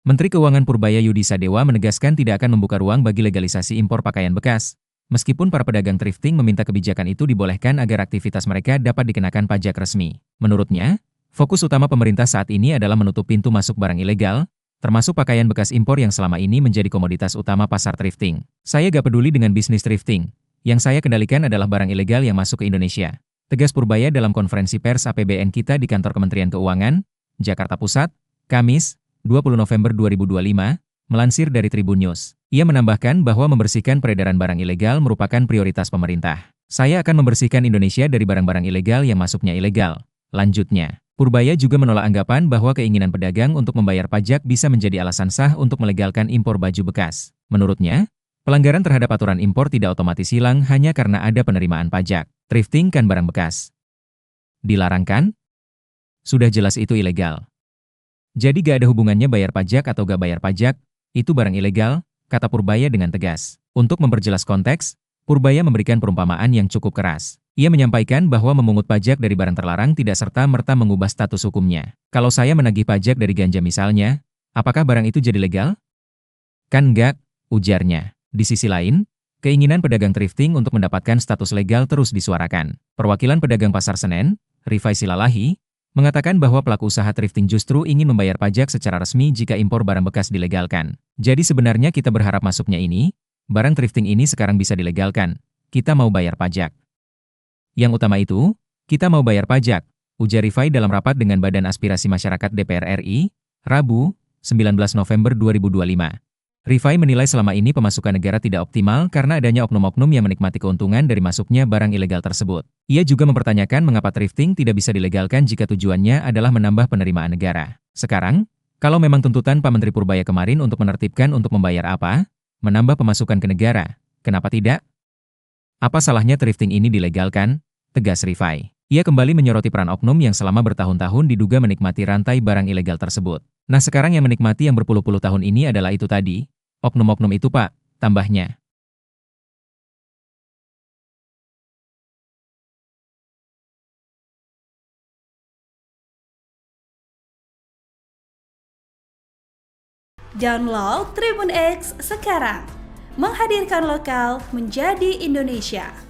Menteri Keuangan Purbaya Yudi Sadewa menegaskan tidak akan membuka ruang bagi legalisasi impor pakaian bekas. Meskipun para pedagang thrifting meminta kebijakan itu dibolehkan agar aktivitas mereka dapat dikenakan pajak resmi. Menurutnya, fokus utama pemerintah saat ini adalah menutup pintu masuk barang ilegal, termasuk pakaian bekas impor yang selama ini menjadi komoditas utama pasar thrifting. Saya gak peduli dengan bisnis thrifting. Yang saya kendalikan adalah barang ilegal yang masuk ke Indonesia. Tegas Purbaya dalam konferensi pers APBN kita di kantor Kementerian Keuangan, Jakarta Pusat, Kamis, 20 November 2025, melansir dari Tribun News. Ia menambahkan bahwa membersihkan peredaran barang ilegal merupakan prioritas pemerintah. Saya akan membersihkan Indonesia dari barang-barang ilegal yang masuknya ilegal. Lanjutnya, Purbaya juga menolak anggapan bahwa keinginan pedagang untuk membayar pajak bisa menjadi alasan sah untuk melegalkan impor baju bekas. Menurutnya, pelanggaran terhadap aturan impor tidak otomatis hilang hanya karena ada penerimaan pajak. Thrifting kan barang bekas. Dilarangkan? Sudah jelas itu ilegal. Jadi gak ada hubungannya bayar pajak atau gak bayar pajak, itu barang ilegal, kata Purbaya dengan tegas. Untuk memperjelas konteks, Purbaya memberikan perumpamaan yang cukup keras. Ia menyampaikan bahwa memungut pajak dari barang terlarang tidak serta-merta mengubah status hukumnya. Kalau saya menagih pajak dari ganja misalnya, apakah barang itu jadi legal? Kan enggak, ujarnya. Di sisi lain, keinginan pedagang thrifting untuk mendapatkan status legal terus disuarakan. Perwakilan pedagang Pasar Senen, Rifai Silalahi, mengatakan bahwa pelaku usaha thrifting justru ingin membayar pajak secara resmi jika impor barang bekas dilegalkan. Jadi sebenarnya kita berharap masuknya ini, barang thrifting ini sekarang bisa dilegalkan. Kita mau bayar pajak. Yang utama itu, kita mau bayar pajak, ujar Rifai dalam rapat dengan Badan Aspirasi Masyarakat DPR RI, Rabu, 19 November 2025. Rifai menilai selama ini pemasukan negara tidak optimal karena adanya oknum-oknum yang menikmati keuntungan dari masuknya barang ilegal tersebut. Ia juga mempertanyakan mengapa thrifting tidak bisa dilegalkan jika tujuannya adalah menambah penerimaan negara. Sekarang, kalau memang tuntutan Pak Menteri Purbaya kemarin untuk menertibkan untuk membayar apa, menambah pemasukan ke negara, kenapa tidak? Apa salahnya thrifting ini dilegalkan? Tegas Rifai. Ia kembali menyoroti peran oknum yang selama bertahun-tahun diduga menikmati rantai barang ilegal tersebut. Nah sekarang yang menikmati yang berpuluh-puluh tahun ini adalah itu tadi, oknum-oknum itu Pak, tambahnya. Download Tribun X sekarang, menghadirkan lokal menjadi Indonesia.